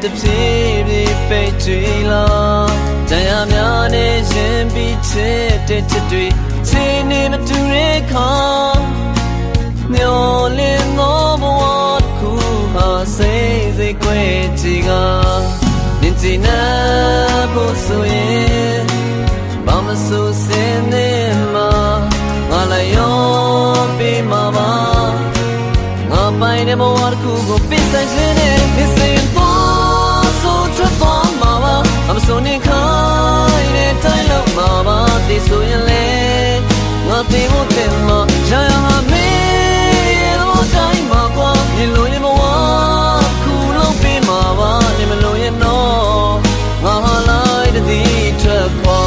တဖြည်းဖြည်းပိတ်ကျွေးလာတရားများနဲ့ရင်ပြီးချစ်တဲ့ချစ်တွေချင်းနေမတူတဲ့ခါမျောလင်းသောဘဝတစ်ခုဟာစိတ်စိတ်ကွဲကြည်ကမြင်ကြည့်နေဖို့ဆိုရင်ဘာမဆိုစင်းနေမှာငါလည်းရောပေးမှာပါငါပိုင်တဲ့ဘဝတစ်ခုကိုပြစ်ဆိုင်ခြင်းနဲ့ပြစ်ဆိုင်ဖို့ဆိုထွက်သွားမှာပါအမဆိုနေခိုင်းတဲ့တိုင်းလုံးမှာပါဒီဆိုရင်လေငါသိဖို့တင်မှာရရမှာမေးတော့တိုင်းမှာကွာဒီလိုရင်ဘဝခုလုံးပေးမှာပါနေမလို့ရင်တော့ငါဟာလိုက်တဲ့ထွက်ခွာ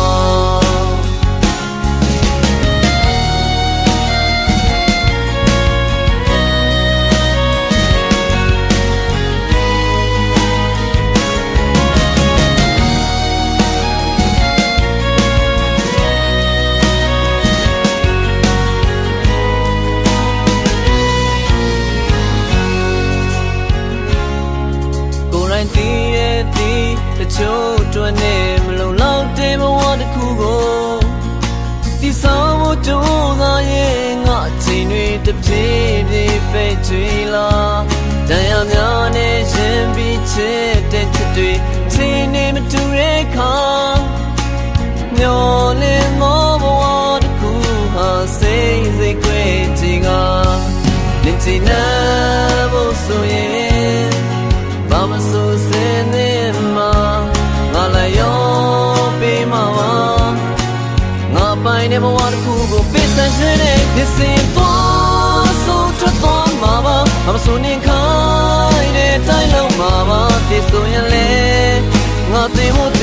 တချို့တွန်းနေမလုံလောက်တဲ့ဘဝတစ်ခုကိုဒီဆောင်ဖို့ကြိုးစားရင်ငါအချိန်တွေတဖြည်းဖြည်းပိတ်ကျွေးလာတရားများနဲ့ရင်ပြီးချစ်တဲ့ချစ်တွေချင်းနေမတူတဲ့ခါမျောလင်းသောဘဝတစ်ခုဟာစိတ်စိတ်ကွဲကြည်ကလင်းချင်နေဖို့ဆိုရင်ဘာမဆိုစင်းနေမှာငါလည်းရောပေးမှာပါငါပိုင်တဲ့ဘဝတစ်ခုကိုပြစ်ဆိုင်ခြင်းနဲ့ပြစ်စင်သွားဆိုထွက်သွားမှာပါဘာမဆိုနေခိုင်းတဲ့တိုင်းလုံးမှာပါဒီဆိုရင်လေငါသိဖို့